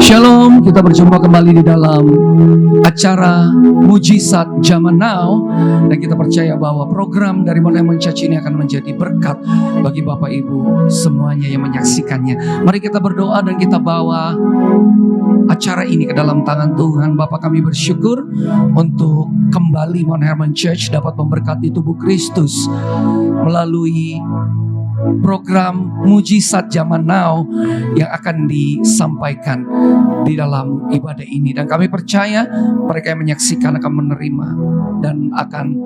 Shalom, kita berjumpa kembali di dalam acara Mujizat Zaman Now. Dan kita percaya bahwa program dari Monument Church ini akan menjadi berkat bagi Bapak Ibu semuanya yang menyaksikannya. Mari kita berdoa dan kita bawa acara ini ke dalam tangan Tuhan. Bapa, kami bersyukur untuk kembali Monument Church dapat memberkati tubuh Kristus melalui program Mujizat Zaman Now yang akan disampaikan di dalam ibadah ini. Dan kami percaya mereka yang menyaksikan akan menerima dan akan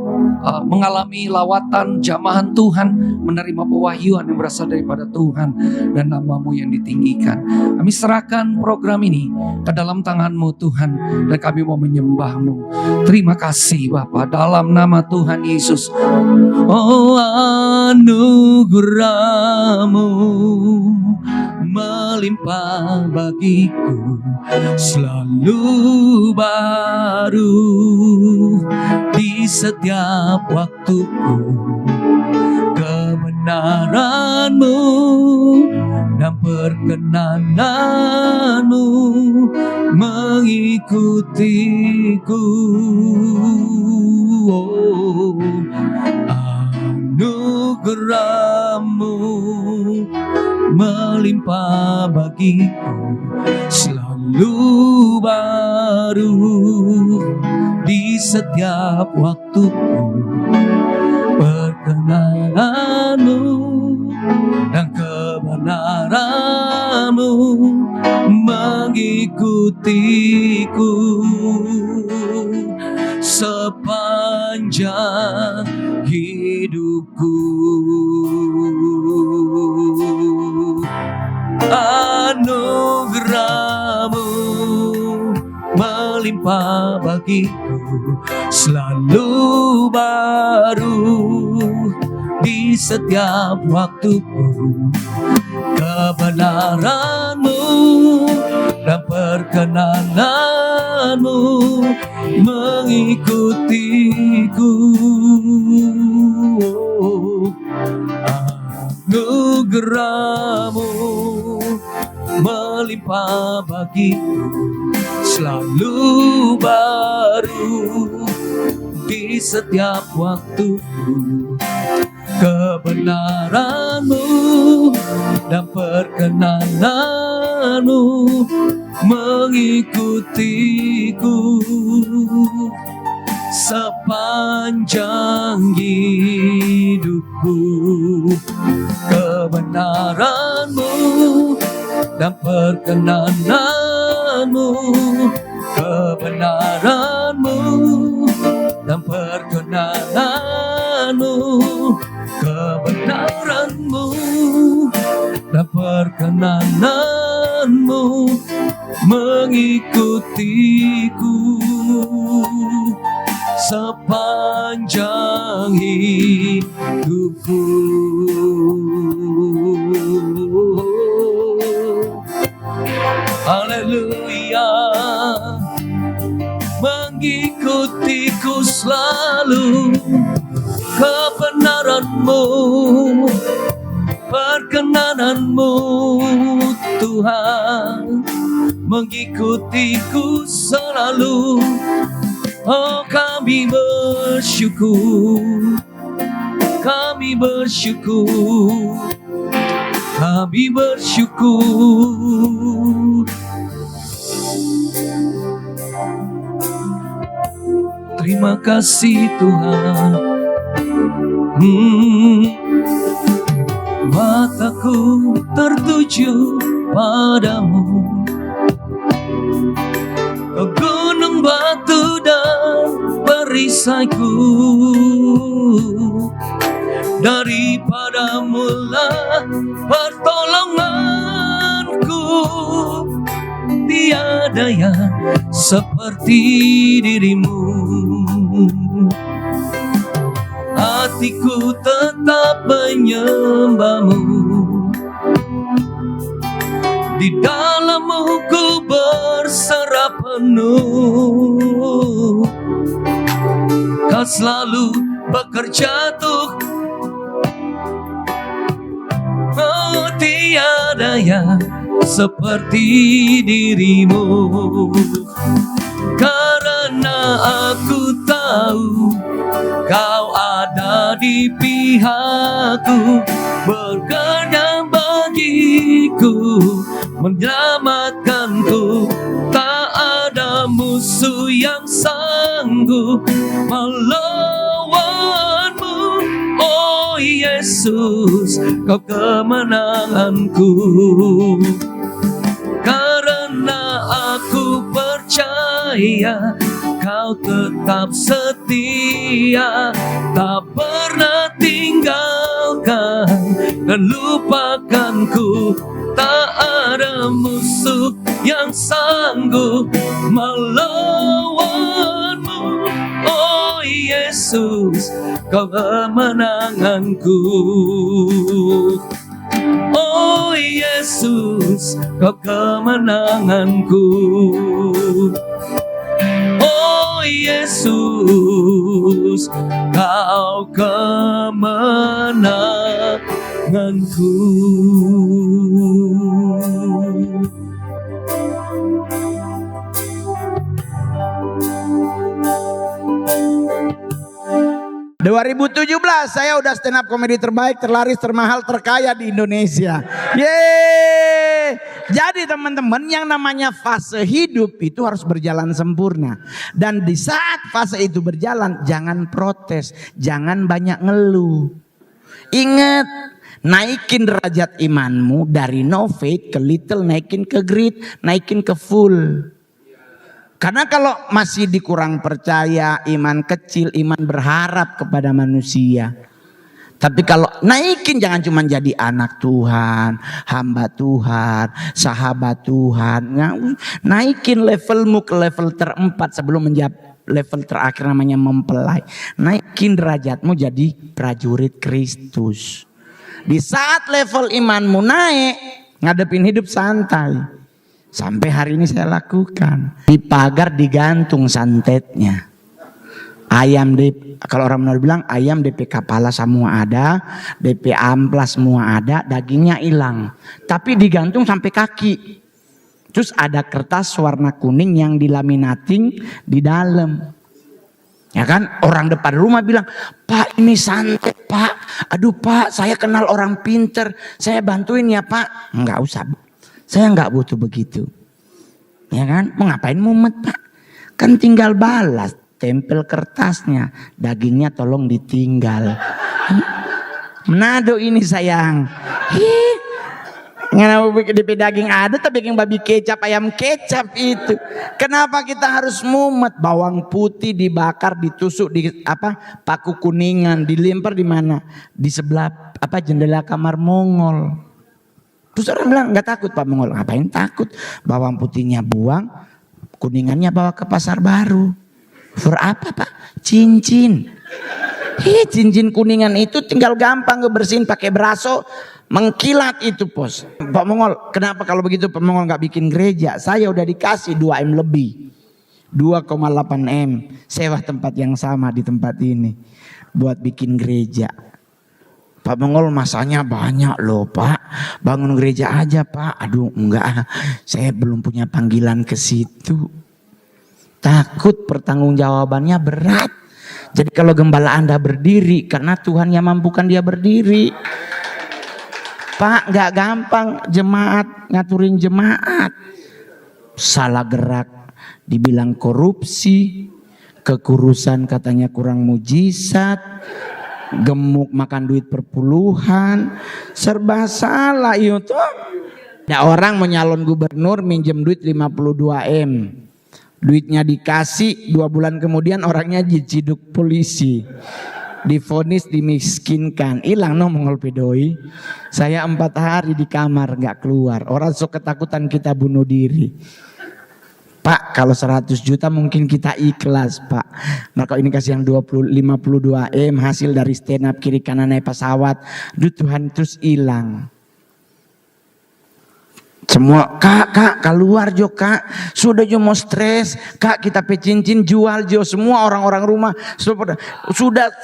mengalami lawatan jamahan Tuhan, menerima pewahyuan yang berasal daripada Tuhan dan nama-Mu yang ditinggikan. Kami serahkan program ini ke dalam tangan-Mu Tuhan, dan kami mau menyembah-Mu. Terima kasih Bapa, dalam nama Tuhan Yesus. Oh, anugerah-Mu melimpah bagiku, selalu baru di setiap waktuku. Kebenaran-Mu dan perkenanan-Mu mengikutiku. Oh, anugerah-Mu melimpah bagiku, selalu baru di setiap waktuku. Perkenanan-Mu dan kebenaran-Mu mengikutiku sepanjang hidupku. Anugerah-Mu melimpah bagiku, selalu baru di setiap waktuku. Kebenaran-Mu dan perkenanan-Mu mengikutiku. Anugerah-Mu melimpah bagiku, selalu baru di setiap waktuku. Kebenaran-Mu dan perkenanan-Mu mengikutiku sepanjang hidupku. Kebenaran-Mu dan perkenanan-Mu, kebenaran-Mu dan perkenanan-Mu, kebenaran-Mu dan perkenanan-Mu mengikutiku sepanjang hidupku. Haleluya, mengikutiku selalu. Kebenaran-Mu, perkenanan-Mu Tuhan mengikutiku selalu. Oh, kami bersyukur, kami bersyukur, kami bersyukur. Terima kasih Tuhan. Mataku tertuju padamu, ke gunung batu dan perisaiku. Daripadamu-lah pertolonganku, tiada yang seperti dirimu. Hatiku tetap menyembah-Mu, di dalam-Mu ku berserah penuh. Kau selalu bekerja untuk tiada yang seperti dirimu. Karena aku tahu Kau ada di pihakku, berkenan bagiku, menyelamatkanku. Tak ada musuh yang sanggup melawanmu. Oh Yesus, Kau kemenanganku. Karena aku percaya Kau tetap setia, tak pernah tinggalkan dan lupakanku. Tak ada musuh yang sanggup melawanmu. Oh Yesus, Kau kemenanganku. Oh Yesus, Kau kemenanganku. Oh Yesus, Kau kemenanganku. Saya udah stand up komedi terbaik, terlaris, termahal, terkaya di Indonesia. Yeay. Jadi teman-teman, yang namanya fase hidup itu harus berjalan sempurna. Dan di saat fase itu berjalan, jangan protes, jangan banyak ngeluh. Ingat, naikin derajat imanmu dari no faith ke little, naikin ke great, naikin ke full. Karena kalau masih dikurang percaya, iman kecil, iman berharap kepada manusia. Tapi kalau naikin, jangan cuma jadi anak Tuhan, hamba Tuhan, sahabat Tuhan. Naikin levelmu ke level terempat sebelum menjadi level terakhir namanya mempelai. Naikin derajatmu jadi prajurit Kristus. Di saat level imanmu naik, ngadepin hidup santai. Sampai hari ini saya lakukan. Di pagar digantung santetnya. Ayam kalau orang Manado bilang ayam DP kepala semua ada, DP amplas semua ada, dagingnya hilang. Tapi digantung sampai kaki. Terus ada kertas warna kuning yang dilaminating di dalam. Ya kan, orang depan rumah bilang, "Pak, ini santet, Pak. Aduh, Pak, saya kenal orang pinter. Saya bantuin ya, Pak." Enggak usah. Saya nggak butuh begitu, ya kan? Mau ngapain mumet, Pak? Kan tinggal balas, tempel kertasnya, dagingnya tolong ditinggal. Manado ini sayang. Kenapa DP daging ada tapi bikin babi kecap, ayam kecap itu. Kenapa kita harus mumet? Bawang putih dibakar, ditusuk di paku kuningan, dilempar di mana? Di sebelah jendela kamar Mongol. Terus orang bilang, nggak takut Pak Mongol? Ngapain takut? Bawang putihnya buang, kuningannya bawa ke pasar baru. For apa Pak? Cincin. Cincin kuningan itu tinggal gampang ngebersihin pakai beraso, mengkilat itu pos. Pak Mongol, kenapa kalau begitu Pak Mongol nggak bikin gereja? Saya udah dikasih 2 M lebih, 2,8 M sewa tempat yang sama di tempat ini buat bikin gereja. Pak Mongol masanya banyak loh Pak, bangun gereja aja Pak. Aduh enggak, saya belum punya panggilan ke situ. Takut pertanggungjawabannya berat. Jadi kalau gembala Anda berdiri, karena Tuhan yang mampukan dia berdiri. Pak, enggak gampang jemaat, ngaturin jemaat. Salah gerak, dibilang korupsi, kekurusan katanya kurang mujizat. Gemuk makan duit perpuluhan, serba salah itu. Ada orang mau nyalon gubernur minjem duit 52 M. Duitnya dikasih, 2 bulan kemudian orangnya diciduk polisi. Divonis dimiskinkan, hilang no Mongol pedoi. Saya 4 hari di kamar nggak keluar. Orang sok ketakutan kita bunuh diri. Pak, kalau 100 juta mungkin kita ikhlas Pak. Maka ini kasih yang 52 M hasil dari stand up kiri kanan naik pesawat. Duh Tuhan terus hilang. Semua kak keluar jo kak. Sudah jo mau stres. Kak kita cincin jual jo. Semua orang-orang rumah. Sudah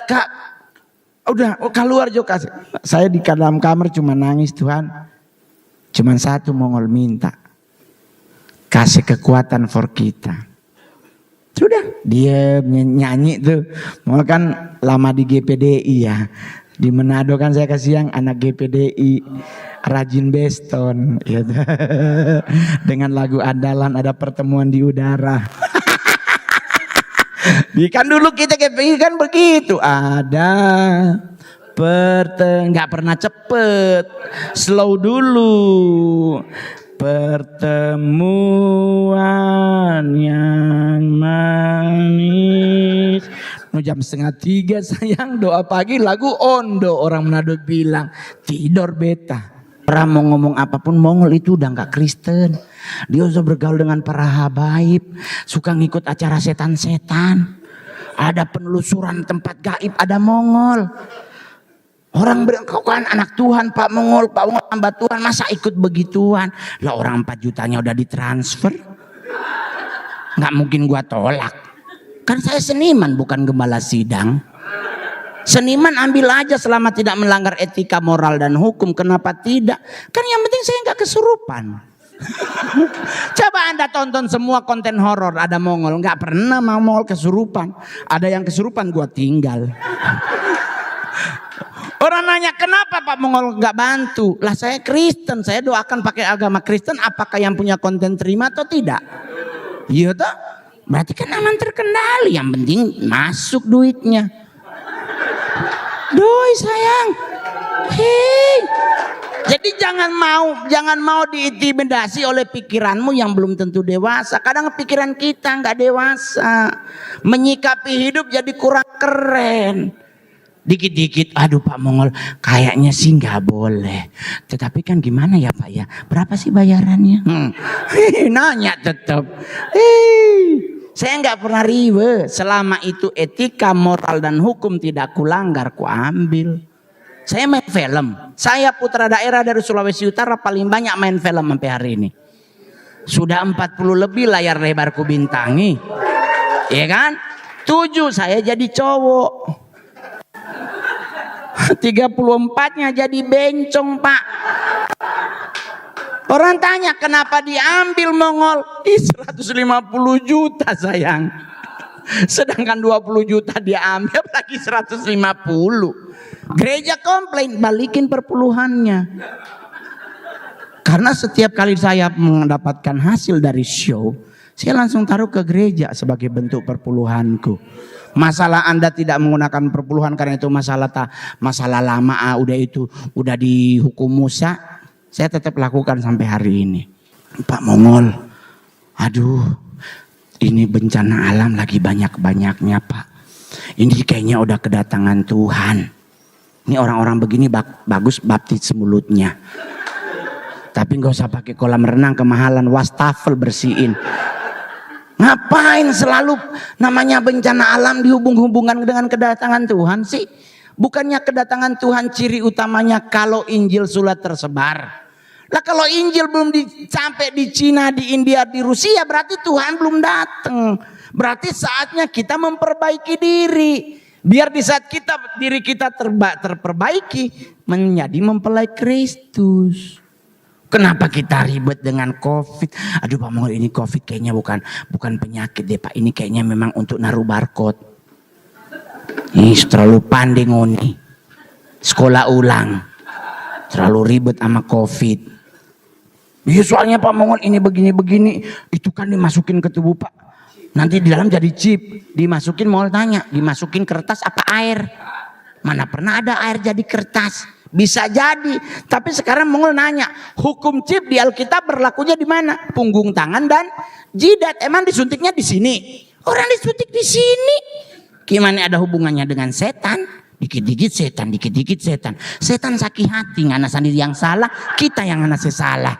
kak. Udah keluar jo kak. Saya di dalam kamar cuma nangis Tuhan. Cuman satu Mongol minta, kasih kekuatan for kita. Sudah, dia nyanyi tuh. Mongol kan lama di GPDI ya. Di Manado kan saya kasih yang anak GPDI rajin beston gitu. Dengan lagu andalan ada pertemuan di udara. Kan dulu kita GPDI kan begitu, ada nggak pernah cepet, slow dulu. Pertemuan yang manis. Jam 2:30 sayang, doa pagi lagu Ondo. Orang Manado bilang tidur beta. Orang mau ngomong apapun, Mongol itu udah nggak Kristen. Dia sudah bergaul dengan para habaib, suka ngikut acara setan-setan. Ada penelusuran tempat gaib, ada Mongol. Orang bilang, kau kan anak Tuhan Pak Mongol, Pak Mongol hamba Tuhan, masa ikut begituan? Lah orang 4 jutanya udah ditransfer. Nggak mungkin gua tolak. Kan saya seniman bukan gembala sidang. Seniman ambil aja selama tidak melanggar etika, moral dan hukum. Kenapa tidak? Kan yang penting saya nggak kesurupan. Coba Anda tonton semua konten horor ada Mongol, nggak pernah Mongol kesurupan. Ada yang kesurupan gua tinggal. Orang nanya kenapa Pak Mongol nggak bantu? Lah saya Kristen, saya doakan pakai agama Kristen. Apakah yang punya konten terima atau tidak? Iya toh? Berarti kan aman terkendali. Yang penting masuk duitnya. Doi sayang. Hei. Jadi jangan mau diintimidasi oleh pikiranmu yang belum tentu dewasa. Kadang pikiran kita nggak dewasa. Menyikapi hidup jadi kurang keren. Dikit-dikit, aduh Pak Mongol, kayaknya sih nggak boleh. Tetapi kan gimana ya Pak ya? Berapa sih bayarannya? Nanya tetap. Saya nggak pernah ribe. Selama itu etika, moral dan hukum tidak kulanggar, ku ambil. Saya main film. Saya putra daerah dari Sulawesi Utara paling banyak main film sampai hari ini. Sudah 40 lebih layar lebar ku bintangi. Iya kan? 7 saya jadi cowok. 34-nya jadi bencong Pak. Orang tanya kenapa diambil Mongol? 150 juta sayang. Sedangkan 20 juta dia ambil lagi 150. Gereja komplain, balikin perpuluhannya. Karena setiap kali saya mendapatkan hasil dari show, saya langsung taruh ke gereja sebagai bentuk perpuluhanku. Masalah Anda tidak menggunakan perpuluhan karena itu masalah lama, udah dihukum Musa, saya tetap lakukan sampai hari ini. Pak Mongol, aduh, ini bencana alam lagi banyak-banyaknya Pak. Ini kayaknya udah kedatangan Tuhan. Ini orang-orang begini bagus baptis mulutnya. Tapi nggak usah pakai kolam renang kemahalan, wastafel bersihin. Ngapain selalu namanya bencana alam dihubung-hubungkan dengan kedatangan Tuhan sih? Bukannya kedatangan Tuhan ciri utamanya kalau Injil sudah tersebar. Lah kalau Injil belum sampai di Cina, di India, di Rusia, berarti Tuhan belum datang. Berarti saatnya kita memperbaiki diri. Biar di saat diri kita terperbaiki menjadi mempelai Kristus. Kenapa kita ribet dengan COVID? Aduh Pak Mongol, ini COVID kayaknya bukan penyakit deh Pak. Ini kayaknya memang untuk naruh barcode. Ini terlalu pandai ngoni. Sekolah ulang. Terlalu ribet sama COVID. Iya soalnya Pak Mongol ini begini-begini. Itu kan dimasukin ke tubuh Pak. Nanti di dalam jadi chip. Dimasukin, Mongol tanya. Dimasukin kertas apa air? Mana pernah ada air jadi kertas? Bisa jadi, tapi sekarang Mongol nanya, hukum chip di Alkitab berlakunya di mana? Punggung tangan dan jidat. Emang disuntiknya di sini? Orang disuntik di sini. Gimana ada hubungannya dengan setan? Dikit-dikit setan, dikit-dikit setan. Setan sakit hati, ngana sendiri yang salah, kita yang ngana salah.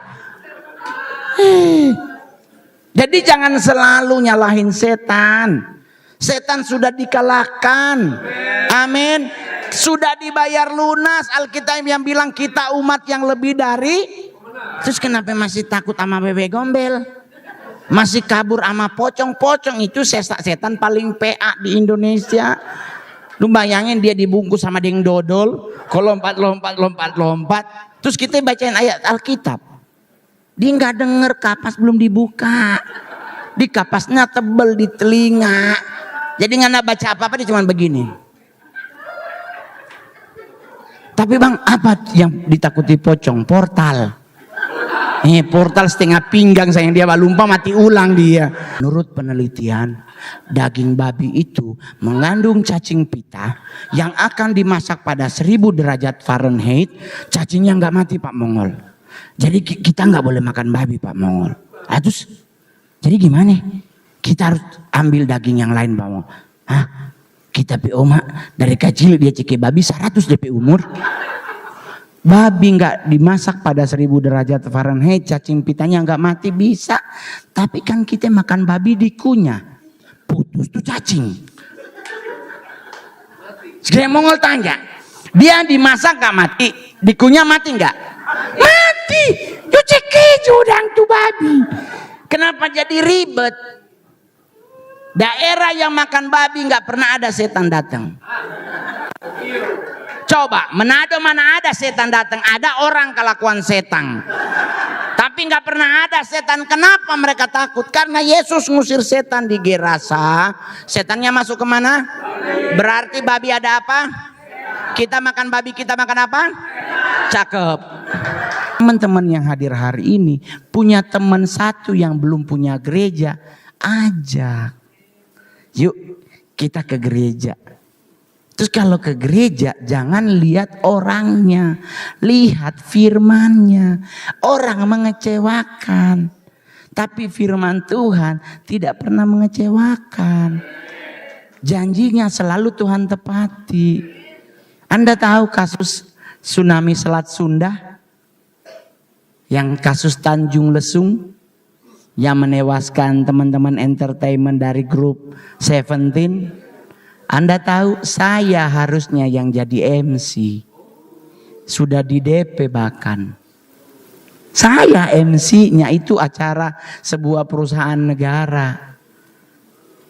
Jadi jangan selalu nyalahin setan. Setan sudah dikalahkan. Amin. Sudah dibayar lunas. Alkitab yang bilang kita umat yang lebih dari. Terus kenapa masih takut sama bebek gombel? Masih kabur sama pocong-pocong. Itu setan paling PA di Indonesia. Lu bayangin dia dibungkus sama deng dodol. Kalau lompat. Terus kita bacain ayat Alkitab. Dia nggak denger, kapas belum dibuka. Di kapasnya tebel di telinga. Jadi nggak baca apa-apa, dia cuma begini. Tapi bang, apa yang ditakuti pocong? Portal. Portal setengah pinggang sayang, dia lumpah mati ulang dia. Menurut penelitian, daging babi itu mengandung cacing pita yang akan dimasak pada 1000 derajat Fahrenheit. Cacingnya nggak mati Pak Mongol. Jadi kita nggak boleh makan babi Pak Mongol. Terus jadi gimana? Kita harus ambil daging yang lain Pak Mongol. Kita oma dari kecil dia cike babi 100 DP umur. Babi nggak dimasak pada 1000 derajat Fahrenheit, cacing pitanya nggak mati bisa. Tapi kan kita makan babi dikunyah, putus tuh cacing. Sekarang Mongol tanya, dia dimasak nggak mati, dikunyah mati nggak? Mati. Cuci kejudang tuh babi. Kenapa jadi ribet? Daerah yang makan babi nggak pernah ada setan datang. Coba Manado mana ada setan datang? Ada orang kelakuan setan. Tapi nggak pernah ada setan. Kenapa mereka takut? Karena Yesus ngusir setan di Gerasa. Setannya masuk kemana? Berarti babi ada apa? Kita makan babi, kita makan apa? Cakep. Teman-teman yang hadir hari ini punya teman satu yang belum punya gereja, ajak. Yuk kita ke gereja. Terus kalau ke gereja jangan lihat orangnya, lihat firmannya. Orang mengecewakan, tapi firman Tuhan tidak pernah mengecewakan. Janjinya selalu Tuhan tepati. Anda tahu kasus tsunami Selat Sunda? Yang kasus Tanjung Lesung yang menewaskan teman-teman entertainment dari grup Seventeen. Anda tahu saya harusnya yang jadi MC. Sudah di DP bahkan. Saya MC-nya itu acara sebuah perusahaan negara.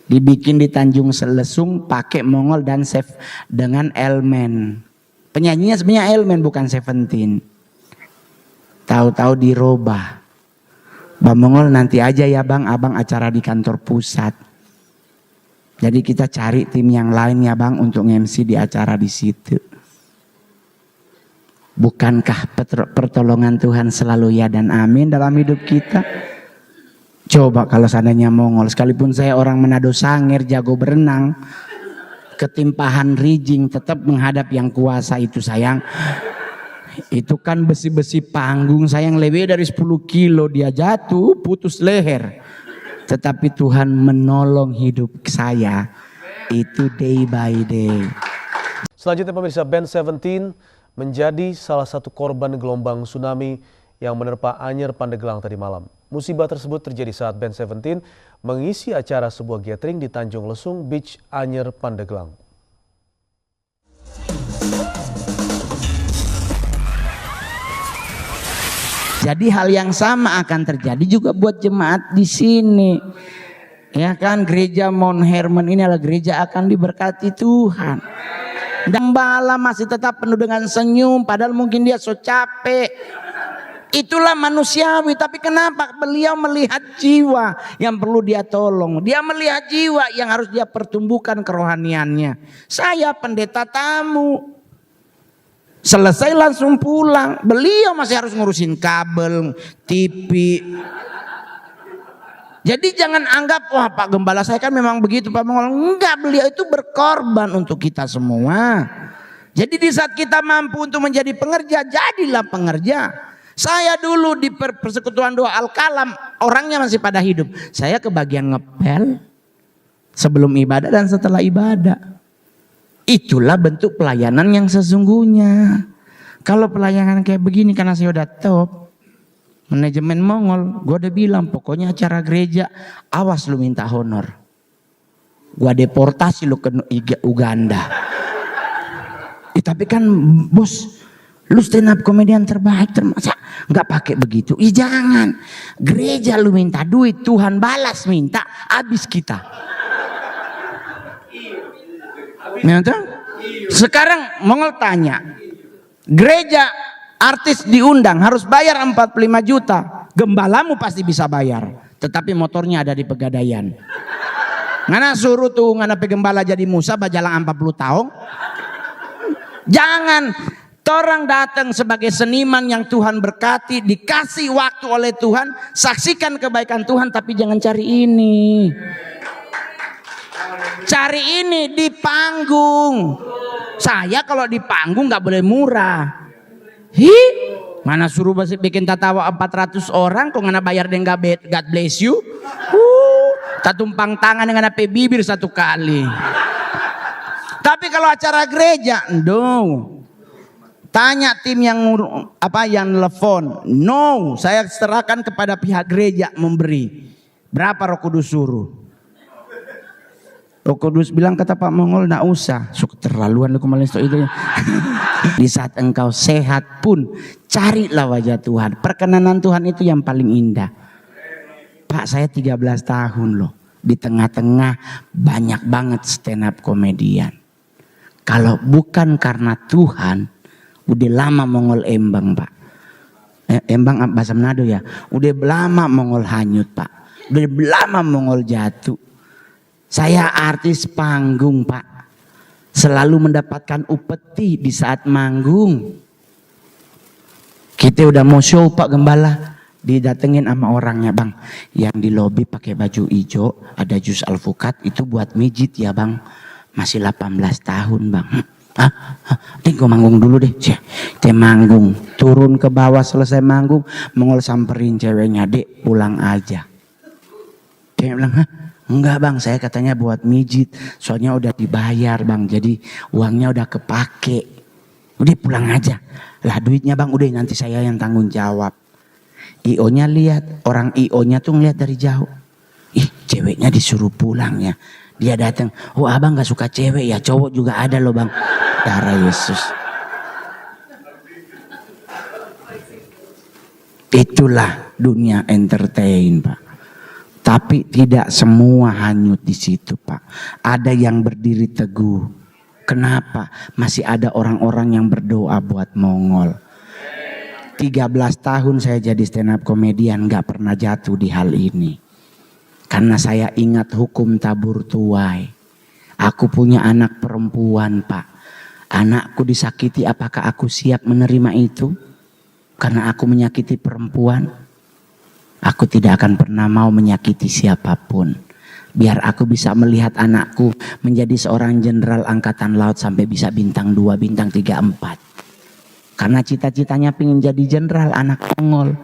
Dibikin di Tanjung Lesung pakai Mongol dan dengan Elmen. Penyanyinya sebenarnya Elmen bukan Seventeen. Tahu-tahu dirubah. Bang Mongol nanti aja ya bang, abang acara di kantor pusat. Jadi kita cari tim yang lain ya bang untuk MC di acara di situ. Bukankah pertolongan Tuhan selalu ya dan amin dalam hidup kita? Coba kalau seandainya Mongol, sekalipun saya orang Manado Sangir, jago berenang, ketimpahan rijing tetap menghadap yang kuasa itu sayang. Itu kan besi-besi panggung sayang, lebih dari 10 kilo, dia jatuh putus leher. Tetapi Tuhan menolong hidup saya. Itu day by day. Selanjutnya pemirsa, Band Seventeen menjadi salah satu korban gelombang tsunami yang menerpa Anyer Pandeglang tadi malam. Musibah tersebut terjadi saat Band Seventeen mengisi acara sebuah gathering di Tanjung Lesung Beach, Anyer Pandeglang. Jadi hal yang sama akan terjadi juga buat jemaat di sini. Ya kan, gereja Mount Hermon ini adalah gereja akan diberkati Tuhan. Dan Bala masih tetap penuh dengan senyum padahal mungkin dia so capek. Itulah manusiawi, tapi kenapa beliau melihat jiwa yang perlu dia tolong. Dia melihat jiwa yang harus dia pertumbuhkan kerohaniannya. Saya pendeta tamu. Selesai langsung pulang. Beliau masih harus ngurusin kabel, TV. Jadi jangan anggap, wah Pak Gembala saya kan memang begitu Pak Mongol. Enggak, beliau itu berkorban untuk kita semua. Jadi di saat kita mampu untuk menjadi pengerja, jadilah pengerja. Saya dulu di persekutuan doa Al-Kalam, orangnya masih pada hidup. Saya kebagian ngepel sebelum ibadah dan setelah ibadah. Itulah bentuk pelayanan yang sesungguhnya. Kalau pelayanan kayak begini karena saya udah top, manajemen Mongol, gue udah bilang pokoknya acara gereja, awas lu minta honor. Gue deportasi lu ke Uganda. Tapi kan bos, lu stand up komedian terbaik, masa nggak pakai begitu? Jangan. Gereja lu minta duit, Tuhan balas minta, habis kita. Sekarang Mongol tanya, gereja artis diundang harus bayar 45 juta. Gembalamu pasti bisa bayar, tetapi motornya ada di Pegadaian. Ngana suruh tuh ngana pegembala jadi Musa bajalang 40 tahun. Jangan orang datang sebagai seniman yang Tuhan berkati, dikasih waktu oleh Tuhan, saksikan kebaikan Tuhan, tapi jangan cari ini. Cari ini di panggung. Saya kalau di panggung nggak boleh murah. Mana suruh bikin tatawa 400 orang, kok ngana bayar dengan God bless you. Tatumpang tangan dengan api bibir satu kali. Tapi kalau acara gereja, no. Tanya tim yang telepon. No, saya serahkan kepada pihak gereja memberi. Berapa Roh Kudus suruh? Roh Kudus bilang kata Pak Mongol nggak usah. Suka terlaluan lu kemarin itu. Di saat engkau sehat pun carilah wajah Tuhan. Perkenanan Tuhan itu yang paling indah. Pak, saya 13 tahun loh. Di tengah-tengah banyak banget stand up komedian. Kalau bukan karena Tuhan, udah lama Mongol embang Pak. Embang bahasa Manado ya. Udah lama Mongol hanyut Pak. Udah lama Mongol jatuh. Saya artis panggung Pak. Selalu mendapatkan upeti di saat manggung. Kita udah mau show Pak Gembala. Didatengin sama orangnya, Bang. Yang di lobi pakai baju hijau. Ada jus alpukat. Itu buat mijit ya Bang. Masih 18 tahun Bang. Deh gue manggung dulu deh. Dia manggung. Turun ke bawah selesai manggung. Mongol samperin ceweknya. Dek pulang aja. Dia bilang, enggak Bang, saya katanya buat mijit. Soalnya udah dibayar Bang. Jadi uangnya udah kepake. Udah pulang aja. Lah duitnya Bang udah nanti saya yang tanggung jawab. IO-nya lihat. Orang IO-nya tuh ngeliat dari jauh. Ih ceweknya disuruh pulang ya. Dia datang. Oh abang gak suka cewek ya. Cowok juga ada loh Bang. Darah Yesus. Itulah dunia entertain Pak. Tapi tidak semua hanyut di situ Pak. Ada yang berdiri teguh. Kenapa? Masih ada orang-orang yang berdoa buat Mongol. 13 tahun saya jadi stand up komedian gak pernah jatuh di hal ini. Karena saya ingat hukum tabur tuai. Aku punya anak perempuan Pak. Anakku disakiti, apakah aku siap menerima itu? Karena aku menyakiti perempuan. Aku tidak akan pernah mau menyakiti siapapun. Biar aku bisa melihat anakku menjadi seorang jenderal angkatan laut sampai bisa bintang 2, bintang 3, 4. Karena cita-citanya pengen jadi jenderal anak Mongol.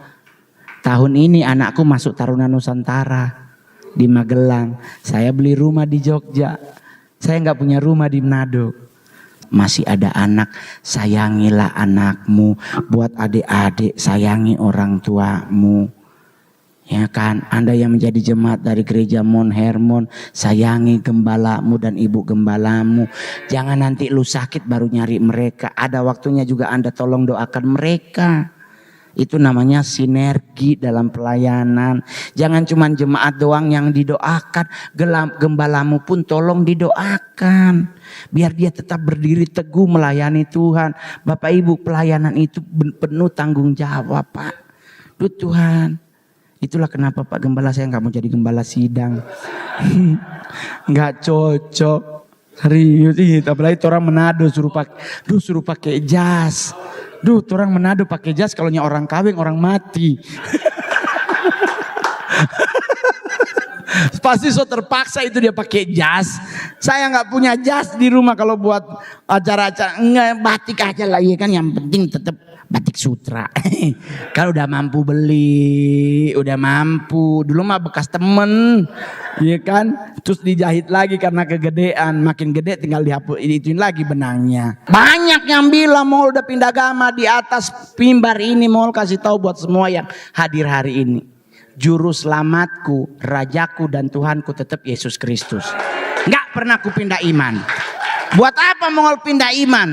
Tahun ini anakku masuk Taruna Nusantara di Magelang. Saya beli rumah di Jogja. Saya nggak punya rumah di Manado. Masih ada anak, sayangilah anakmu. Buat adik-adik, sayangi orang tuamu. Ya kan, Anda yang menjadi jemaat dari gereja Mount Hermon, sayangi gembalamu dan ibu gembalamu. Jangan nanti lu sakit baru nyari mereka. Ada waktunya juga Anda tolong doakan mereka. Itu namanya sinergi dalam pelayanan. Jangan cuma jemaat doang yang didoakan. Gembalamu pun tolong didoakan. Biar dia tetap berdiri teguh melayani Tuhan. Bapak Ibu, pelayanan itu penuh tanggung jawab Pak. Duh Tuhan. Itulah kenapa Pak Gembala saya nggak mau jadi gembala sidang. Nggak cocok. Serius sih, apalagi orang Manado suruh pakai jas. Orang Manado pakai jas kalau orang kawin orang mati. Pasti so terpaksa itu dia pakai jas. Saya nggak punya jas di rumah kalau buat acara-acara. Enggak, batik aja lah ya kan, yang penting tetap batik sutra. Kalau udah mampu beli, udah mampu. Dulu mah bekas temen, ya kan. Terus dijahit lagi karena kegedean. Makin gede tinggal dihapus, ituin lagi benangnya. Banyak yang bilang mau udah pindah agama. Di atas mimbar ini mau kasih tahu buat semua yang hadir hari ini. Juru selamatku, rajaku dan Tuhanku tetap Yesus Kristus. Nggak pernah ku pindah iman. Buat apa mau pindah iman?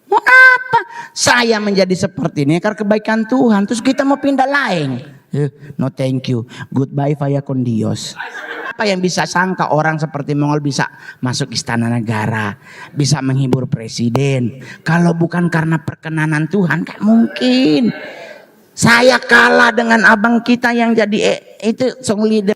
Mau apa? Saya menjadi seperti ini karena kebaikan Tuhan. Terus kita mau pindah lain. No thank you. Goodbye via con Dios. Apa yang bisa sangka orang seperti Mongol bisa masuk istana negara. Bisa menghibur presiden. Kalau bukan karena perkenanan Tuhan, gak mungkin. Saya kalah dengan abang kita yang jadi itu song leader.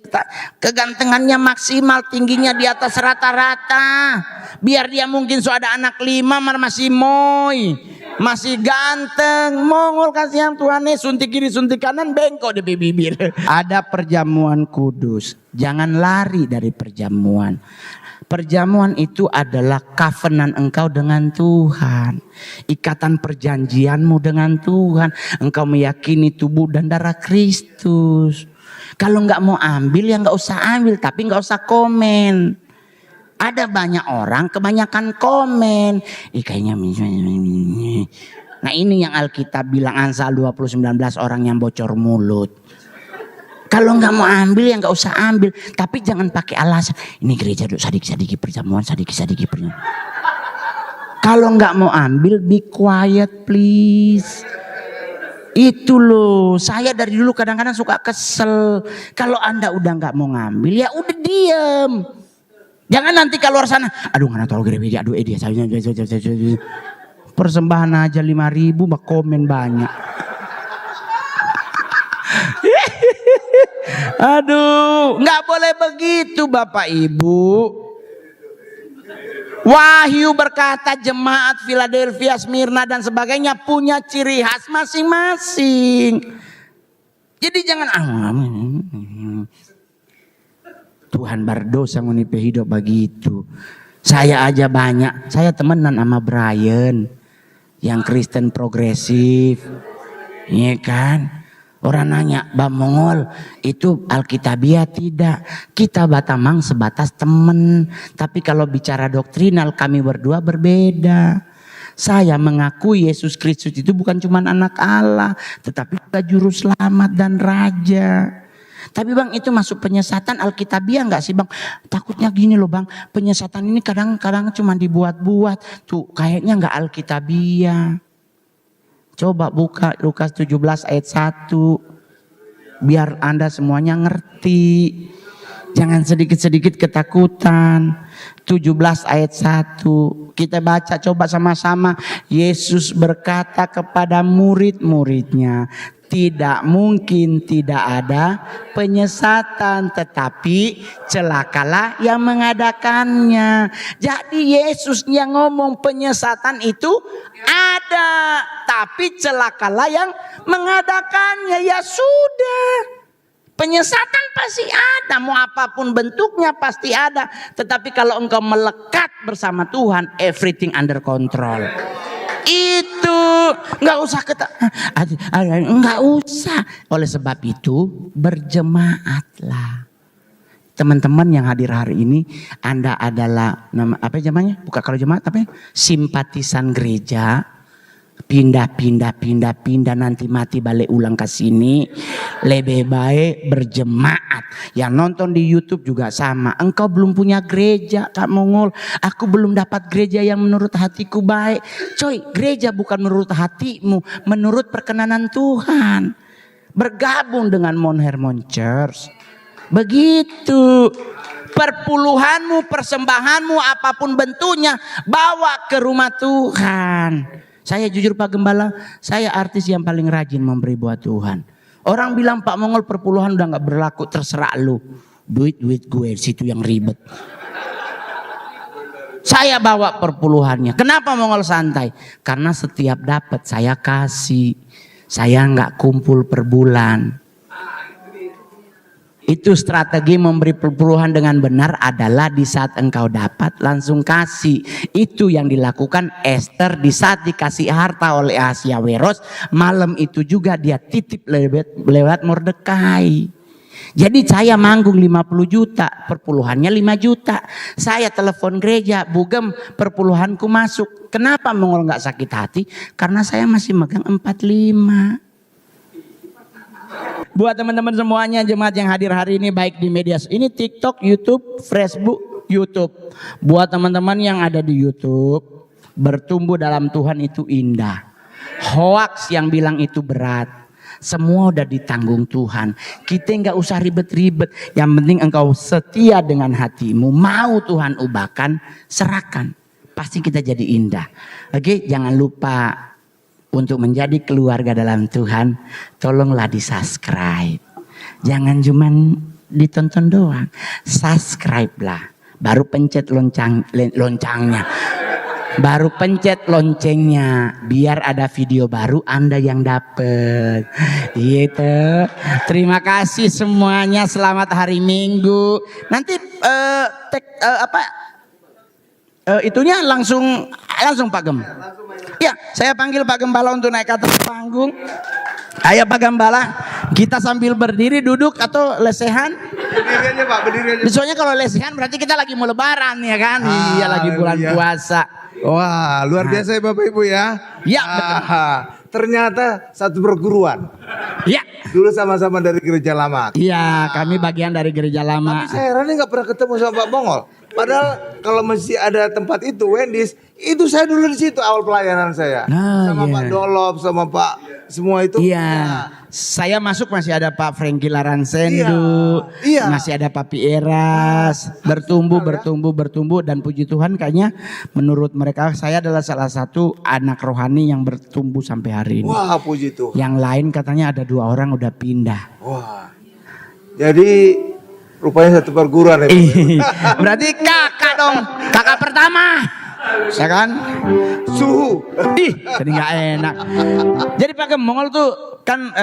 Kegantengannya maksimal, tingginya di atas rata-rata. Biar dia mungkin ada anak 5 masih moy, masih ganteng. Mongol kasihan Tuhan, suntik kiri suntik kanan bengkok di bibir. Ada perjamuan kudus, jangan lari dari perjamuan. Perjamuan itu adalah covenant engkau dengan Tuhan. Ikatan perjanjianmu dengan Tuhan. Engkau meyakini tubuh dan darah Kristus. Kalau nggak mau ambil ya nggak usah ambil, tapi nggak usah komen. Ada banyak orang kebanyakan komen. Kayaknya nah ini yang Alkitab bilang Amsal 20:19, orang yang bocor mulut. Kalau nggak mau ambil ya nggak usah ambil, tapi jangan pakai alasan. Ini gereja sadiki perjamuan, sadiki perjamuan. Kalau nggak mau ambil, be quiet please. Itu loh, saya dari dulu kadang-kadang suka kesel. Kalau Anda udah nggak mau ngambil, ya udah diem. Jangan nanti keluar sana, aduh nggak tahu gereja, aduh dia persembahan aja 5.000, bak komen banyak. Aduh, nggak boleh begitu Bapak Ibu. Wahyu berkata jemaat Philadelphia, Smyrna dan sebagainya punya ciri khas masing-masing. Jadi jangan Tuhan berdosa ngunipe hidup begitu. Saya aja banyak, saya temenan sama Brian yang Kristen progresif. Iya kan? Orang nanya, Bang Mongol itu Alkitabiah? Tidak. Kita Batamang sebatas teman. Tapi kalau bicara doktrinal kami berdua berbeda. Saya mengakui Yesus Kristus itu bukan cuma anak Allah. Tetapi juga juru selamat dan raja. Tapi Bang itu masuk penyesatan Alkitabiah enggak sih Bang? Takutnya gini loh Bang. Penyesatan ini kadang-kadang cuma dibuat-buat. Tuh kayaknya enggak Alkitabiah. Coba buka Lukas 17 ayat 1. Biar Anda semuanya ngerti. Jangan sedikit-sedikit ketakutan. 17 ayat 1. Kita baca coba sama-sama. Yesus berkata kepada murid-muridnya, tidak mungkin tidak ada penyesatan, tetapi celakalah yang mengadakannya. Jadi Yesus yang ngomong penyesatan itu ada, tapi celakalah yang mengadakannya. Ya sudah, penyesatan pasti ada, mau apapun bentuknya pasti ada. Tetapi kalau engkau melekat bersama Tuhan, everything under control. Itu nggak usah nggak usah. Oleh sebab itu berjemaatlah. Teman-teman yang hadir hari ini, Anda adalah apa namanya? Bukan kalau jemaat apa? Simpatisan gereja. Pindah nanti mati balik ulang ke sini. Lebih baik berjemaat. Yang nonton di YouTube juga sama. Engkau belum punya gereja Kak Mongol. Aku belum dapat gereja yang menurut hatiku baik. Coy, gereja bukan menurut hatimu, menurut perkenanan Tuhan. Bergabung dengan Mount Hermon Church. Begitu. Perpuluhanmu, persembahanmu apapun bentuknya, bawa ke rumah Tuhan. Saya jujur Pak Gembala, saya artis yang paling rajin memberi buat Tuhan. Orang bilang Pak Mongol perpuluhan udah gak berlaku, terserah lu. Duit gue, situ yang ribet. Saya bawa perpuluhannya. Kenapa Mongol santai? Karena setiap dapat saya kasih. Saya gak kumpul per bulan. Itu strategi memberi perpuluhan dengan benar adalah di saat engkau dapat langsung kasih. Itu yang dilakukan Esther di saat dikasih harta oleh Ahasyaweros. Malam itu juga dia titip lewat Mordekai. Jadi saya manggung 50 juta, perpuluhannya 5 juta. Saya telepon gereja, Bugem perpuluhanku masuk. Kenapa Mongol gak sakit hati? Karena saya masih megang 45. Buat teman-teman semuanya jemaat yang hadir hari ini baik di media ini TikTok, YouTube, Facebook, YouTube. Buat teman-teman yang ada di YouTube, bertumbuh dalam Tuhan itu indah. Hoax yang bilang itu berat. Semua udah ditanggung Tuhan. Kita nggak usah ribet-ribet. Yang penting engkau setia dengan hatimu. Mau Tuhan ubahkan, serahkan. Pasti kita jadi indah. Oke, jangan lupa untuk menjadi keluarga dalam Tuhan, tolonglah di-subscribe. Jangan cuman ditonton doang, subscribe lah. Baru pencet loncengnya. Baru pencet loncengnya, biar ada video baru Anda yang dapet. Gitu. Terima kasih semuanya. Selamat hari Minggu. Nanti itunya langsung Pak Gem. Ya, saya panggil Pak Gembala untuk naik ke atas panggung. Ayo Pak Gembala, kita sambil berdiri, duduk atau lesehan? Berdiri aja Pak, berdiri aja. Soalnya kalau lesehan berarti kita lagi mau lebaran ya kan? Iya, lagi bulan puasa. Wah, luar biasa ya Bapak Ibu ya. Ya, betul. Ternyata satu perguruan. Ya. Dulu sama-sama dari gereja lama. Iya, kami bagian dari gereja lama. Tapi saya heran nggak pernah ketemu sama Pak Bongol. Padahal kalau masih ada tempat itu, Wendy's, itu saya dulu di situ awal pelayanan saya. Nah, sama iya. Pak Dolop, sama Pak semua itu. Iya, saya masuk masih ada Pak Franky Laransendu, Iya. masih ada Pak Pieras, bertumbuh dan puji Tuhan kayaknya menurut mereka saya adalah salah satu anak rohani yang bertumbuh sampai hari ini. Wah, puji Tuhan. Yang lain katanya ada 2 orang udah pindah. Wah. Jadi rupanya satu perguruan ya. Pak. Berarti kakak dong, kakak pertama. Ya kan? Suhu. Jadi nggak enak. Jadi Pak Gem, Mongol tuh kan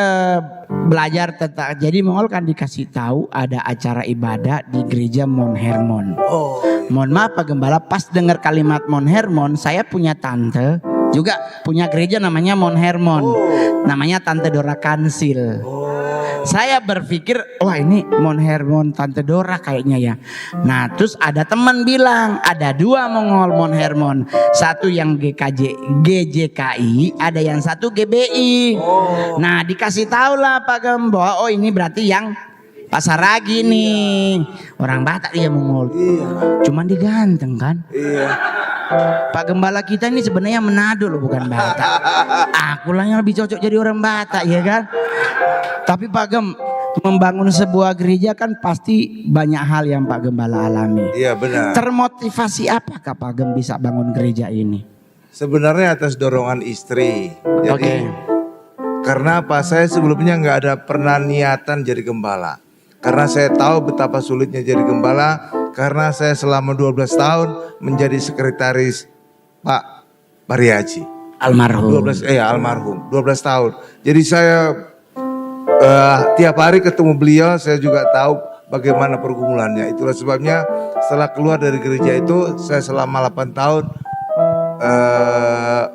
belajar tentang. Jadi Mongol kan dikasih tahu ada acara ibadah di gereja Mon Hermon. Oh. Mohon maaf Pak Gembala, pas dengar kalimat Mon Hermon, saya punya tante juga punya gereja namanya Mon Hermon. Namanya Tante Dora Kansil. Saya berpikir, wah ini Mon Hermon Tante Dora kayaknya ya. Nah terus ada teman bilang, ada 2 Mongol Mon Hermon. Satu yang GJKI, ada yang satu GBI. Nah dikasih tahu lah Pak Gem, bahwa oh ini berarti yang Pasar Ragi nih. Orang Batak dia Mongol. Iya. Cuman diganteng kan. Iya. Pak Gembala kita ini sebenarnya Manado loh, bukan Batak. Aku lah yang lebih cocok jadi orang Batak ya kan. Tapi Pak Gem, membangun sebuah gereja kan pasti banyak hal yang Pak Gembala alami. Iya benar. Termotivasi apakah Pak Gem bisa bangun gereja ini? Sebenarnya atas dorongan istri. Jadi Oke. karena apa? Saya sebelumnya nggak ada pernah niatan jadi gembala. Karena saya tahu betapa sulitnya jadi gembala. Karena saya selama 12 tahun menjadi sekretaris Pak Pariaji. Almarhum. Almarhum. 12 tahun. Jadi saya tiap hari ketemu beliau, saya juga tahu bagaimana pergumulannya. Itulah sebabnya setelah keluar dari gereja itu, saya selama 8 tahun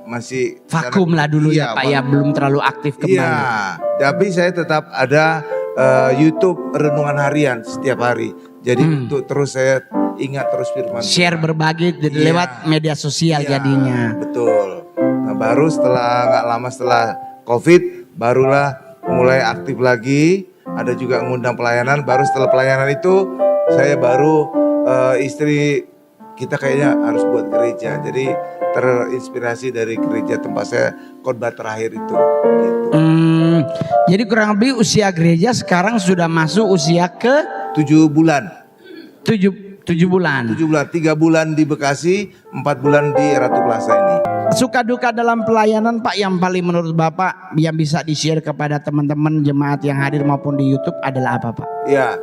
masih vakum lah dulu ya Pak ya, belum terlalu aktif kembali. Iya, tapi saya tetap ada YouTube renungan harian setiap hari. Jadi untuk terus saya ingat terus firman Share Tuhan. berbagi Iya. lewat media sosial Iya, jadinya. Betul. Nah baru nggak lama setelah COVID, barulah mulai aktif lagi. Ada juga ngundang pelayanan. Baru setelah pelayanan itu saya baru istri kita kayaknya harus buat gereja. Jadi terinspirasi dari gereja tempat saya khotbah terakhir itu. Gitu. Jadi kurang lebih usia gereja sekarang sudah masuk usia ke 7 bulan. 7 bulan. 7 bulan, 3 bulan di Bekasi, 4 bulan di Ratu Plaza ini. Suka duka dalam pelayanan Pak yang paling menurut Bapak yang bisa di-share kepada teman-teman jemaat yang hadir maupun di YouTube adalah apa Pak? Ya,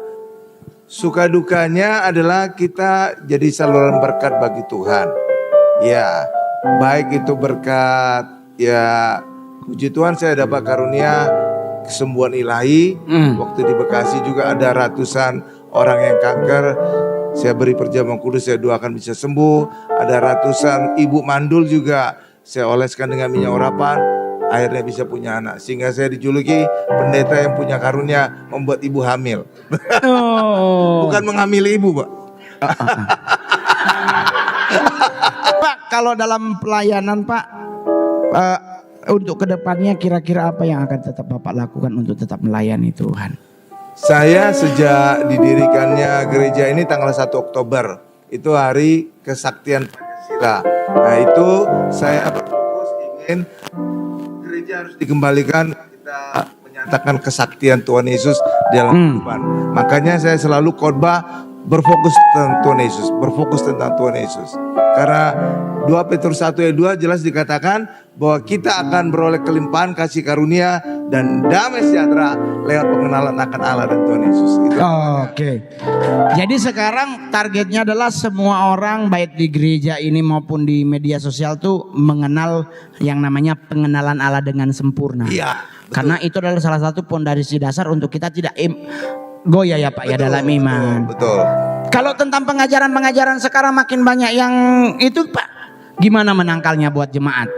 suka dukanya adalah kita jadi saluran berkat bagi Tuhan. Ya, baik itu berkat, ya puji Tuhan saya dapat karunia kesembuhan ilahi. Waktu di Bekasi juga ada ratusan orang yang kanker. Saya beri perjamuan kudus, saya doakan bisa sembuh. Ada ratusan ibu mandul juga saya oleskan dengan minyak urapan, akhirnya bisa punya anak. Sehingga saya dijuluki pendeta yang punya karunia membuat ibu hamil. Bukan menghamili ibu, Pak. Pak, kalau dalam pelayanan Pak, untuk kedepannya kira-kira apa yang akan tetap Bapak lakukan untuk tetap melayani Tuhan? Saya sejak didirikannya gereja ini tanggal 1 Oktober, itu hari kesaktian Pancasila. Nah itu saya berfokus ingin gereja harus dikembalikan, kita menyatakan kesaktian Tuhan Yesus dalam kehidupan. Makanya saya selalu khotbah berfokus tentang Tuhan Yesus, berfokus tentang Tuhan Yesus. Karena 2 Petrus 1 ayat 2 jelas dikatakan bahwa kita akan beroleh kelimpahan kasih karunia dan damai sejahtera lewat pengenalan akan Allah dan Tuhan Yesus. Itu. Oke. Jadi sekarang targetnya adalah semua orang baik di gereja ini maupun di media sosial tuh mengenal yang namanya pengenalan Allah dengan sempurna. Iya. Karena itu adalah salah satu pondasi dasar untuk kita tidak goyah ya Pak ya dalam iman. Betul. Kalau tentang pengajaran-pengajaran sekarang makin banyak yang itu Pak, gimana menangkalnya buat jemaat?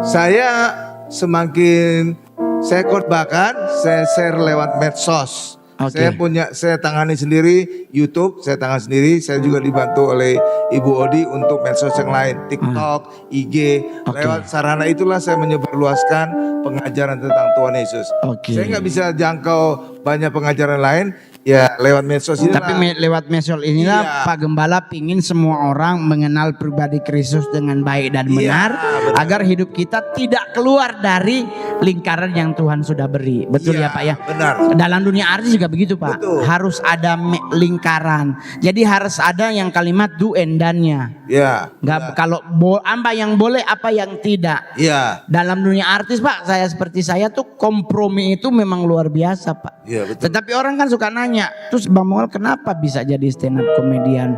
Saya semakin saya khotbahkan, saya share lewat medsos. Oke. Saya tangani sendiri YouTube, saya tangani sendiri. Saya juga dibantu oleh Ibu Odi untuk medsos yang lain, TikTok, IG. Oke. Lewat sarana itulah saya menyebarluaskan pengajaran tentang Tuhan Yesus. Oke. Saya nggak bisa jangkau banyak pengajaran lain, ya lewat medsos ini. Tapi lewat medsos inilah Iya. Pak Gembala pingin semua orang mengenal pribadi Kristus dengan baik dan benar, benar. agar hidup kita tidak keluar dari lingkaran yang Tuhan sudah beri. Betul Iya, ya Pak ya? benar. Dalam dunia artis juga begitu Pak. Betul. Harus ada lingkaran. Jadi harus ada yang kalimat do and done-nya. Ya. Nggak kalau apa yang boleh apa yang tidak. Ya. Dalam dunia artis Pak, saya seperti saya tuh kompromi itu memang luar biasa Pak. Iya, betul. Tetapi orang kan suka nanya, terus Bang Mongol kenapa bisa jadi stand up komedian?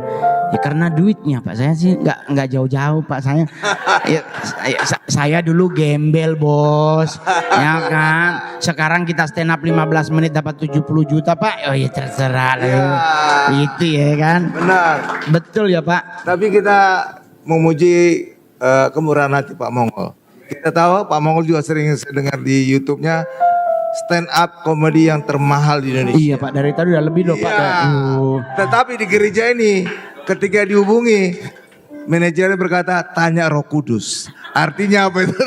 Ya karena duitnya Pak. Saya sih nggak jauh-jauh Pak. Saya dulu gembel bos, ya kan. Sekarang kita stand up 15 menit dapat 70 juta Pak. Oh ya terserah lah. Ya. Itu ya kan. Benar. Betul ya Pak. Tapi kita memuji kemurahan hati Pak Mongol. Kita tahu Pak Mongol juga sering saya dengar di YouTube-nya stand up komedi yang termahal di Indonesia. Iya Pak, dari tadi udah lebih loh Pak. Iya. Tetapi di gereja ini ketika dihubungi manajernya berkata tanya Roh Kudus. Artinya apa itu?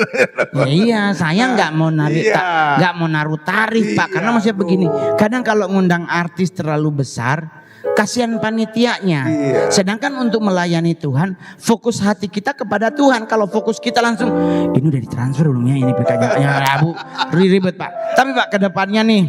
Ya iya, saya nggak mau Iya. nggak mau naruh tarif Pak, karena Iya, maksudnya begini. Kadang kalau ngundang artis terlalu besar, kasihan panitianya. Iya. Sedangkan untuk melayani Tuhan, fokus hati kita kepada Tuhan. Kalau fokus kita langsung, ini udah ditransfer belum ya ini PKJ-nya Rabu, ribet Pak. Tapi Pak kedepannya nih,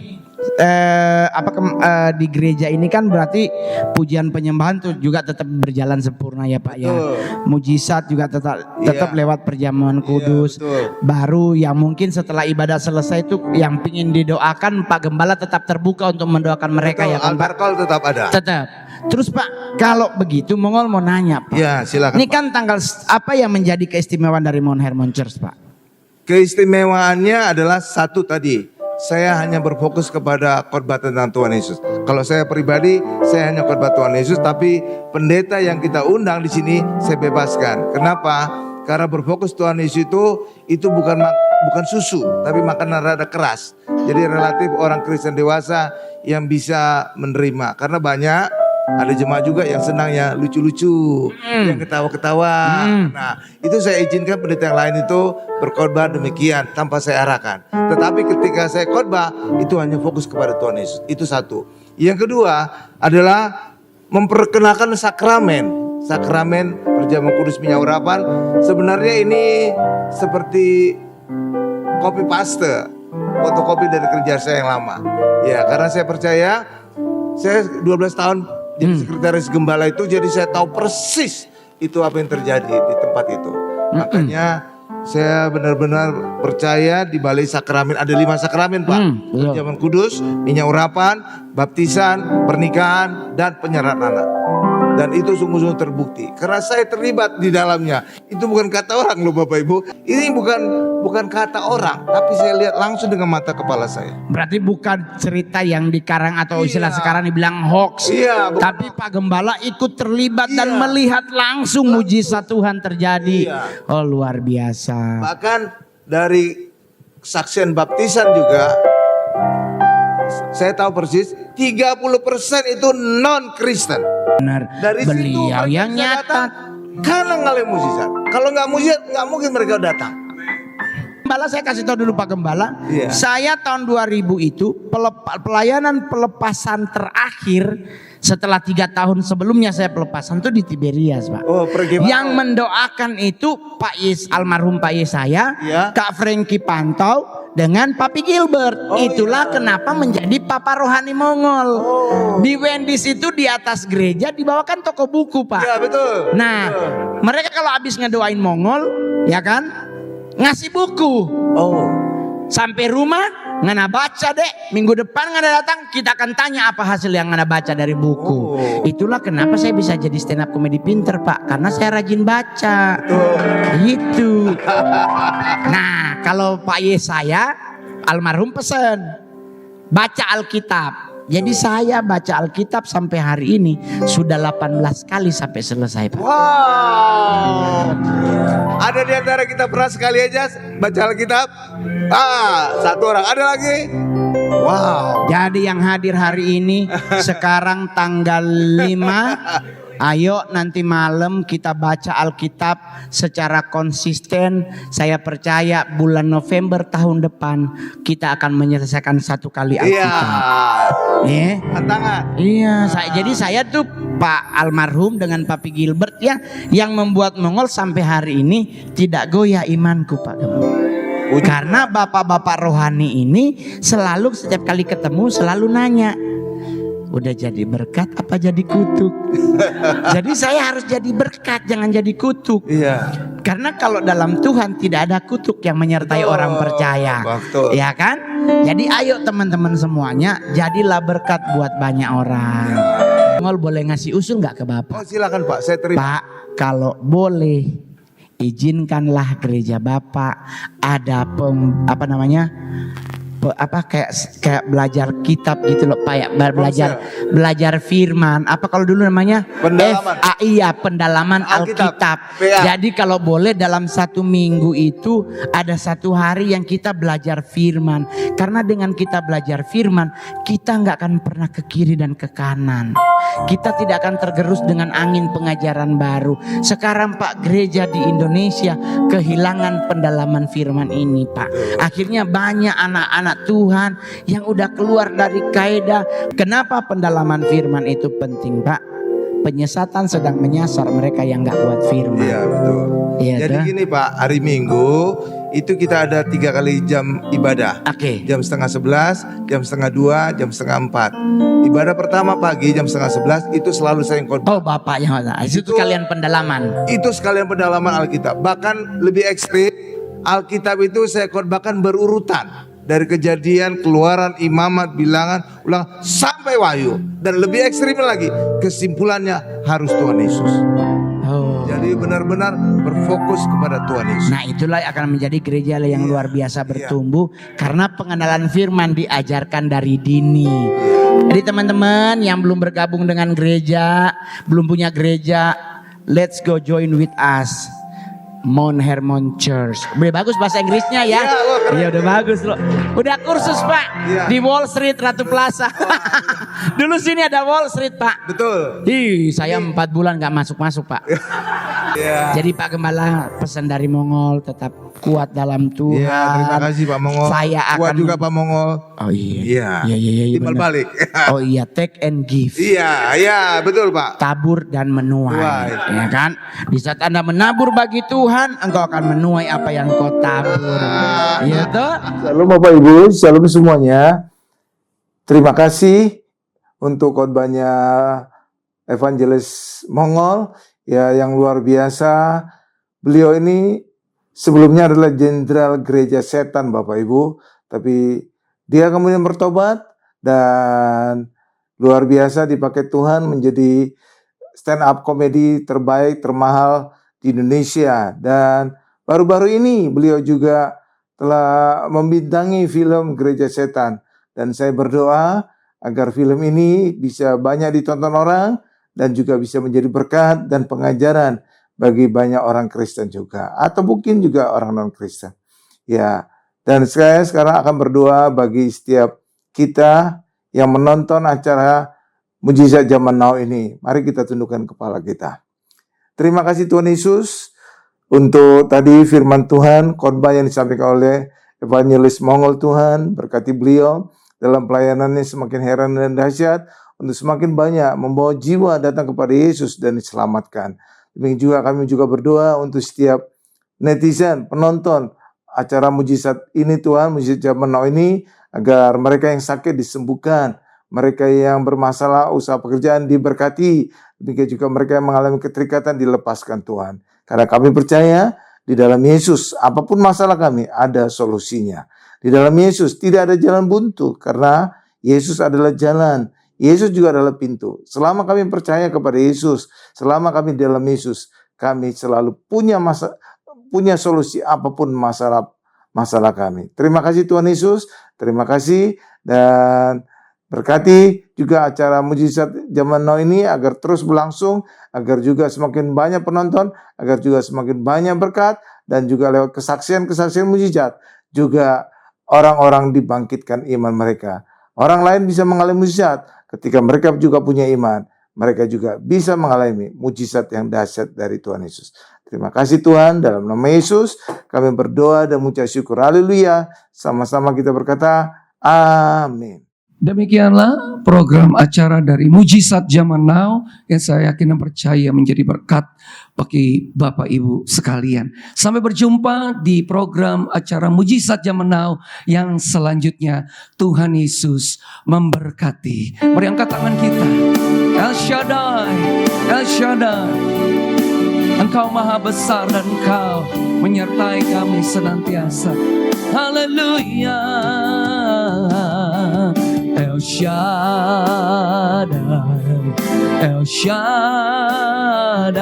di gereja ini kan berarti pujian penyembahan tuh juga tetap berjalan sempurna ya Pak ya. Betul. Mujizat juga tetap Iya. lewat perjamuan kudus. betul. Baru yang mungkin setelah ibadah selesai itu yang pingin didoakan Pak Gembala tetap terbuka untuk mendoakan mereka ya kan Pak. Altar call tetap ada. Tetap. Terus Pak, kalau begitu Mongol mau nanya Pak. Ya silakan. Ini kan tanggal apa yang menjadi keistimewaan dari Mount Hermon Church Pak? Keistimewaannya adalah satu tadi. Saya hanya berfokus kepada khotbah tentang Tuhan Yesus. Kalau saya pribadi, saya hanya khotbah Tuhan Yesus, tapi pendeta yang kita undang di sini saya bebaskan. Kenapa? Karena berfokus Tuhan Yesus itu bukan susu, tapi makanan rada keras. Jadi relatif orang Kristen dewasa yang bisa menerima. Karena banyak ada jemaat juga yang senangnya lucu-lucu, yang ketawa-ketawa. Nah, itu saya izinkan pendeta yang lain itu berkhotbah demikian tanpa saya arahkan. Tetapi ketika saya khotbah itu hanya fokus kepada Tuhan Yesus. Itu satu. Yang kedua adalah memperkenalkan sakramen perjamuan kudus minyak urapan. Sebenarnya ini seperti copy paste, fotokopi dari kerja saya yang lama. Ya, karena saya percaya saya 12 tahun jadi sekretaris gembala itu, jadi saya tahu persis itu apa yang terjadi di tempat itu. Makanya saya benar-benar percaya di balik sakramen ada 5 sakramen Pak. Betul. Perjamuan kudus, minyak urapan, baptisan, pernikahan, dan penyerahan anak. Dan itu sungguh-sungguh terbukti karena saya terlibat di dalamnya. Itu bukan kata orang loh Bapak Ibu. Ini bukan kata orang, tapi saya lihat langsung dengan mata kepala saya. Berarti bukan cerita yang dikarang atau istilah Iya. sekarang dibilang hoax. Iya, bukan. Tapi Pak Gembala ikut terlibat dan Iya. melihat langsung mujizat Tuhan terjadi. Iya. Oh luar biasa. Bahkan dari kesaksian baptisan juga saya tahu persis 30% itu non Kristen. Benar. Dari situ Beliau mereka yang bisa nyata. datang karena ngalih mujizat. Kalau nggak mujizat nggak mungkin mereka datang. Gembala, saya kasih tahu dulu Pak Gembala. Iya. Saya tahun 2000 itu pelayanan pelepasan terakhir setelah 3 tahun sebelumnya saya pelepasan itu di Tiberias, Pak. Oh, pergi mana? Yang mendoakan itu almarhum Pak Yes saya, Iya. Kak Frankie Pantau dengan Papi Gilbert. Oh, Itulah iya. kenapa menjadi Papa Rohani Mongol. Di Wendy's itu di atas gereja dibawakan toko buku, Pak. Iya, betul. Nah, mereka kalau habis ngedoain Mongol, ya kan, ngasih buku. Oh. Sampai rumah, ngana baca dek. Minggu depan ngana datang, kita akan tanya apa hasil yang ngana baca dari buku. Oh. Itulah kenapa saya bisa jadi stand up comedy pinter, Pak. Karena saya rajin baca. Gitu. Nah, kalau Pak Yes saya, almarhum pesen, baca Alkitab. Jadi saya baca Alkitab sampai hari ini sudah 18 kali sampai selesai, Pak. Wow. Ada di antara kita pernah sekali aja baca Alkitab? Satu orang. Ada lagi? Wow. Jadi yang hadir hari ini sekarang tanggal 5, ayo nanti malam kita baca Alkitab secara konsisten. Saya percaya bulan November tahun depan kita akan menyelesaikan 1 kali Iya. Alkitab. Tantangan. Iya, jadi saya tuh Pak almarhum dengan Papi Gilbert ya yang membuat Mongol sampai hari ini tidak goyah imanku, Pak. Karena bapak-bapak rohani ini selalu setiap kali ketemu selalu nanya, udah jadi berkat apa jadi kutuk? Jadi saya harus jadi berkat, jangan jadi kutuk. Iya. Karena kalau dalam Tuhan tidak ada kutuk yang menyertai Betul. orang percaya. Betul. Ya kan? Jadi ayo teman-teman semuanya, jadilah berkat buat banyak orang. Mongol boleh ngasih usul nggak ke Bapak? Oh, silakan Pak, saya terima. Pak, kalau boleh izinkanlah gereja Bapak ada kayak belajar kitab gitu loh, Pak ya, belajar firman. Apa kalau dulu namanya Pendalaman. pendalaman Alkitab. PA. Jadi kalau boleh dalam 1 minggu itu ada 1 hari yang kita belajar firman. Karena dengan kita belajar firman, kita nggak akan pernah ke kiri dan ke kanan. Kita tidak akan tergerus dengan angin pengajaran baru. Sekarang Pak, gereja di Indonesia kehilangan pendalaman firman ini, Pak. Akhirnya banyak anak-anak Tuhan yang udah keluar dari kaidah. Kenapa pendalaman firman itu penting, Pak? Penyesatan sedang menyasar mereka yang gak kuat firman. Iya, betul. Iya, Jadi toh? gini Pak, hari Minggu itu kita ada 3 kali jam ibadah. Oke. Jam 11:30, jam 1:30, jam 3:30. Ibadah pertama pagi jam 10:30 itu selalu saya khotbah. Oh, Bapak yang itu kalian pendalaman. Itu sekalian pendalaman Alkitab. Bahkan lebih ekstrim, Alkitab itu saya khotbahkan berurutan. Dari Kejadian, Keluaran, Imamat, Bilangan, Ulangan sampai Wahyu. Dan lebih ekstrim lagi, kesimpulannya harus Tuhan Yesus. Oh. Jadi benar-benar berfokus kepada Tuhan Yesus. Nah, itulah akan menjadi gereja yang luar biasa bertumbuh karena pengenalan firman diajarkan dari dini. Jadi teman-teman yang belum bergabung dengan gereja, belum punya gereja, let's go join with us. Mount Hermon Church. Udah bagus bahasa Inggrisnya ya. Iya, udah bagus loh. Udah kursus, Pak. Iya. Di Wall Street Ratu Plaza. Dulu sini ada Wall Street, Pak. Betul. Saya 4 bulan gak masuk-masuk, Pak. Iya. Jadi Pak Gembala, pesan dari Mongol tetap kuat dalam Tuhan. Iya, terima kasih Pak Mongol. Saya Kuat akan juga Pak Mongol. Oh iya. Iya. Iya, Timbal benar. balik. Oh iya, take and give. Iya, betul Pak. Tabur dan menuai. Tuai. Ya kan? Di saat Anda menabur bagi Tuhan, engkau akan menuai apa yang kau tabur. Iya toh? Shalom Bapak Ibu, shalom semuanya. Terima kasih untuk khotbahnya Evangelis Mongol ya yang luar biasa. Beliau ini sebelumnya adalah jenderal gereja setan Bapak Ibu, tapi dia kemudian bertobat dan luar biasa dipakai Tuhan menjadi stand up komedi terbaik, termahal di Indonesia. Dan baru-baru ini beliau juga telah membintangi film Gereja Setan. Dan saya berdoa agar film ini bisa banyak ditonton orang dan juga bisa menjadi berkat dan pengajaran bagi banyak orang Kristen juga. Atau mungkin juga orang non-Kristen. Ya, dan saya sekarang akan berdoa bagi setiap kita yang menonton acara Mujizat Zaman Now ini. Mari kita tundukkan kepala kita. Terima kasih Tuhan Yesus untuk tadi firman Tuhan, khotbah yang disampaikan oleh Evangelis Mongol. Tuhan berkati beliau dalam pelayanannya semakin heran dan dahsyat untuk semakin banyak membawa jiwa datang kepada Yesus dan diselamatkan. Demikian juga kami juga berdoa untuk setiap netizen, penonton acara mujizat ini Tuhan, mujizat zaman now ini, agar mereka yang sakit disembuhkan, mereka yang bermasalah usaha pekerjaan diberkati, demikian juga mereka yang mengalami keterikatan dilepaskan Tuhan. Karena kami percaya di dalam Yesus apapun masalah kami ada solusinya. Di dalam Yesus tidak ada jalan buntu karena Yesus adalah jalan. Yesus juga adalah pintu. Selama kami percaya kepada Yesus, selama kami di dalam Yesus, kami selalu punya solusi apapun masalah kami. Terima kasih Tuhan Yesus, terima kasih, dan berkati juga acara mujizat zaman now ini agar terus berlangsung, agar juga semakin banyak penonton, agar juga semakin banyak berkat, dan juga lewat kesaksian-kesaksian mujizat juga orang-orang dibangkitkan iman mereka. Orang lain bisa mengalami mujizat ketika mereka juga punya iman. Mereka juga bisa mengalami mujizat yang dahsyat dari Tuhan Yesus. Terima kasih Tuhan, dalam nama Yesus kami berdoa dan mengucap syukur. Haleluya. Sama-sama kita berkata, amin. Demikianlah program acara dari Mujizat Zaman Now yang saya yakin dan percaya menjadi berkat bagi Bapak Ibu sekalian. Sampai berjumpa di program acara Mujizat Zaman Now yang selanjutnya. Tuhan Yesus memberkati. Mari angkat tangan kita. El Shaddai, El Shaddai. Engkau maha besar dan Engkau menyertai kami senantiasa. Haleluya. El Shaddai, El Shaddai,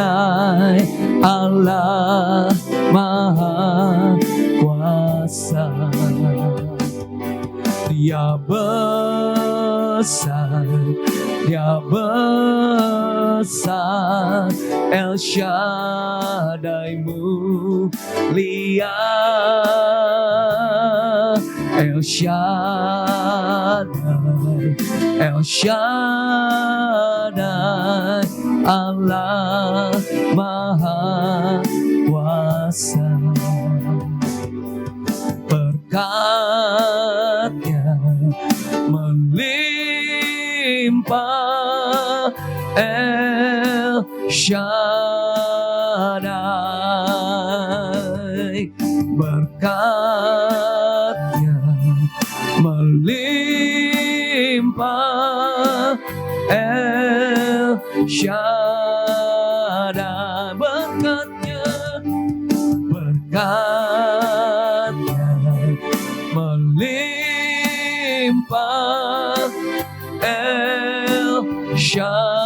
Allah Maha Kuasa. Dia besar, Dia besar, El Shaddai mulia, El Shaddai, El Shaddai, Allah Maha Kuasa. Berkat-Nya melimpah, El Shaddai. Berkat-Nya melimpah, El Shaddai. Berkat-Nya melimpah, El Shaddai.